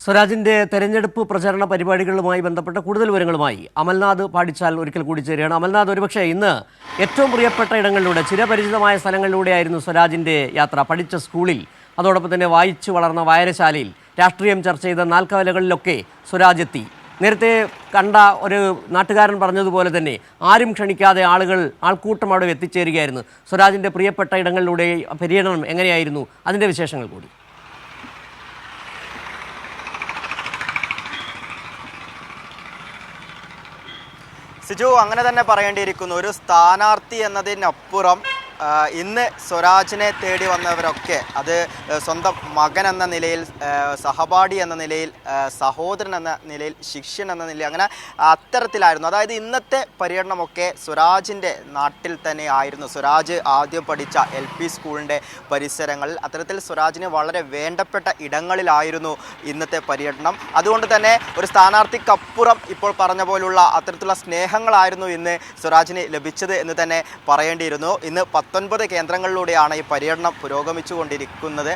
സ്വരാജിന്റെ തെരഞ്ഞെടുപ്പ് പ്രചരണ പരിപാടികളുമായി ബന്ധപ്പെട്ട കൂടുതൽ വിവരങ്ങളുമായി അമൽനാഥ് പാടിച്ചാൽ ഒരിക്കൽ കൂടി ചേരുകയാണ്. അമൽനാഥ്, ഒരുപക്ഷെ ഇന്ന് ഏറ്റവും പ്രിയപ്പെട്ട ഇടങ്ങളിലൂടെ, ചിരപരിചിതമായ സ്ഥലങ്ങളിലൂടെയായിരുന്നു സ്വരാജിന്റെ യാത്ര. പഠിച്ച സ്കൂളിൽ, അതോടൊപ്പം തന്നെ വായിച്ചു വളർന്ന വായനശാലയിൽ, രാഷ്ട്രീയം ചർച്ച ചെയ്ത നാൽക്കവലകളിലൊക്കെ സ്വരാജ് എത്തി. നേരത്തെ കണ്ട ഒരു നാട്ടുകാരൻ പറഞ്ഞതുപോലെ തന്നെ ആരും ക്ഷണിക്കാതെ ആൾക്കൂട്ടം അവിടെ എത്തിച്ചേരുകയായിരുന്നു. സ്വരാജിന്റെ പ്രിയപ്പെട്ട ഇടങ്ങളിലൂടെ പര്യടനം എങ്ങനെയായിരുന്നു? അതിൻ്റെ വിശേഷങ്ങൾ കൂടി. സിജു, അങ്ങനെ തന്നെ പറയേണ്ടിയിരിക്കുന്നു. ഒരു സ്ഥാനാർത്ഥി എന്നതിനപ്പുറം ഇന്ന് സ്വരാജിനെ തേടി വന്നവരൊക്കെ അത് സ്വന്തം മകൻ എന്ന നിലയിൽ, സഹപാഠി എന്ന നിലയിൽ, സഹോദരൻ എന്ന നിലയിൽ, ശിഷ്യൻ എന്ന നിലയിൽ, അങ്ങനെ അത്തരത്തിലായിരുന്നു. അതായത് ഇന്നത്തെ പര്യടനമൊക്കെ സ്വരാജിൻ്റെ നാട്ടിൽ തന്നെ ആയിരുന്നു. സ്വരാജ് ആദ്യം പഠിച്ച LP സ്കൂളിൻ്റെ പരിസരങ്ങളിൽ, അത്തരത്തിൽ സ്വരാജിന് വളരെ വേണ്ടപ്പെട്ട ഇടങ്ങളിലായിരുന്നു ഇന്നത്തെ പര്യടനം. അതുകൊണ്ട് തന്നെ ഒരു സ്ഥാനാർത്ഥിക്കപ്പുറം ഇപ്പോൾ പറഞ്ഞ പോലുള്ള അത്തരത്തിലുള്ള സ്നേഹങ്ങളായിരുന്നു ഇന്ന് സ്വരാജിന് ലഭിച്ചത് എന്ന് തന്നെ പറയേണ്ടിയിരുന്നു. ഇന്ന് 19 കേന്ദ്രങ്ങളിലൂടെയാണ് ഈ പര്യടനം പുരോഗമിച്ചുകൊണ്ടിരിക്കുന്നത്.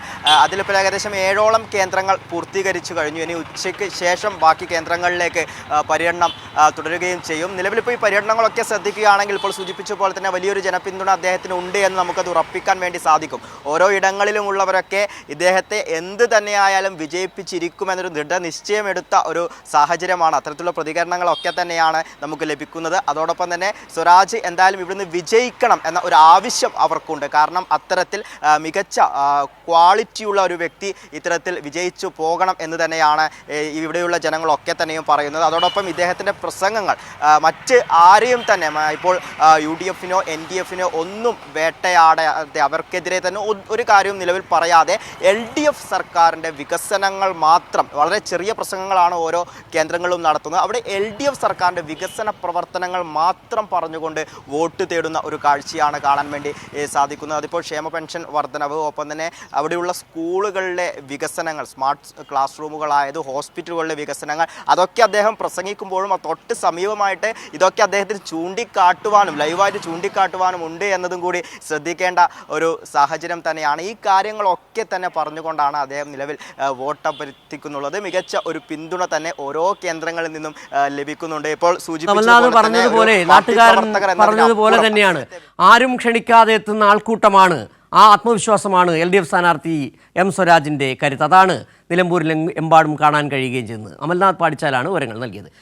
അതിലിപ്പോൾ ഏകദേശം 7ഓളം കേന്ദ്രങ്ങൾ പൂർത്തീകരിച്ചു കഴിഞ്ഞു. ഇനി ഉച്ചയ്ക്ക് ശേഷം ബാക്കി കേന്ദ്രങ്ങളിലേക്ക് പര്യടനം തുടരുകയും ചെയ്യും. നിലവിലിപ്പോൾ ഈ പര്യടനങ്ങളൊക്കെ ശ്രദ്ധിക്കുകയാണെങ്കിൽ ഇപ്പോൾ സൂചിപ്പിച്ച പോലെ തന്നെ വലിയൊരു ജനപിന്തുണ അദ്ദേഹത്തിന് ഉണ്ട് എന്ന് നമുക്കത് ഉറപ്പിക്കാൻ വേണ്ടി സാധിക്കും. ഓരോ ഇടങ്ങളിലുമുള്ളവരൊക്കെ ഇദ്ദേഹത്തെ എന്ത് തന്നെയായാലും വിജയിപ്പിച്ചിരിക്കുമെന്നൊരു ദൃഢനിശ്ചയമെടുത്ത ഒരു സാഹചര്യമാണ്. അത്തരത്തിലുള്ള പ്രതികരണങ്ങളൊക്കെ തന്നെയാണ് നമുക്ക് ലഭിക്കുന്നത്. അതോടൊപ്പം തന്നെ സ്വരാജ് എന്തായാലും ഇവിടുന്ന് വിജയിക്കണം എന്ന ഒരു ആവശ്യം അവർക്കുണ്ട്. കാരണം അത്തരത്തിൽ മികച്ച ക്വാളിറ്റിയുള്ള ഒരു വ്യക്തി ഇത്തരത്തിൽ വിജയിച്ചു പോകണം എന്ന് തന്നെയാണ് ഇവിടെയുള്ള ജനങ്ങളൊക്കെ തന്നെയും പറയുന്നത്. അതോടൊപ്പം ഇദ്ദേഹത്തിൻ്റെ പ്രസംഗങ്ങൾ മറ്റ് ആരെയും തന്നെ ഇപ്പോൾ UDF-നോ NDF-നോ ഒന്നും വേട്ടയാടാതെ, അവർക്കെതിരെ തന്നെ ഒരു കാര്യവും നിലവിൽ പറയാതെ LDF സർക്കാരിൻ്റെ വികസനങ്ങൾ മാത്രം, വളരെ ചെറിയ പ്രസംഗങ്ങളാണ് ഓരോ കേന്ദ്രങ്ങളിലും നടത്തുന്നത്. അവിടെ LDF സർക്കാരിൻ്റെ വികസന പ്രവർത്തനങ്ങൾ മാത്രം പറഞ്ഞുകൊണ്ട് വോട്ട് തേടുന്ന ഒരു കാഴ്ചയാണ് കാണാൻ വേണ്ടി സാധിക്കുന്നത്. അതിപ്പോൾ ക്ഷേമ പെൻഷൻ വർധനവ്, ഒപ്പം തന്നെ അവിടെയുള്ള സ്കൂളുകളിലെ വികസനങ്ങൾ, സ്മാർട്ട് ക്ലാസ് റൂമുകളായത്, ഹോസ്പിറ്റലുകളിലെ വികസനങ്ങൾ, അതൊക്കെ അദ്ദേഹം പ്രസംഗിക്കുമ്പോഴും തൊട്ട് സമീപമായിട്ട് ഇതൊക്കെ അദ്ദേഹത്തിന് ചൂണ്ടിക്കാട്ടുവാനും ലൈവായിട്ട് ചൂണ്ടിക്കാട്ടുവാനും ഉണ്ട് എന്നതും കൂടി ശ്രദ്ധിക്കേണ്ട ഒരു സാഹചര്യം തന്നെയാണ്. ഈ കാര്യങ്ങളൊക്കെ തന്നെ പറഞ്ഞുകൊണ്ടാണ് അദ്ദേഹം നിലവിൽ വോട്ടഭ്യർത്ഥിക്കുന്നുള്ളത്. മികച്ച ഒരു പിന്തുണ തന്നെ ഓരോ കേന്ദ്രങ്ങളിൽ നിന്നും ലഭിക്കുന്നുണ്ട്. ഇപ്പോൾ പറഞ്ഞതുപോലെ തന്നെയാണ്, ആരും ക്ഷണിക്കാതെ എത്തുന്ന ആൾക്കൂട്ടമാണ്, ആ ആത്മവിശ്വാസമാണ് LDF സ്ഥാനാർത്ഥി M സ്വരാജിൻ്റെ കരുത്ത്. അതാണ് നിലമ്പൂരിൽ എമ്പാടും കാണാൻ കഴിയുകയും ചെയ്യുന്നത്. അമൽനാഥ് പാടിച്ചാലാണ് വിവരങ്ങൾ നൽകിയത്.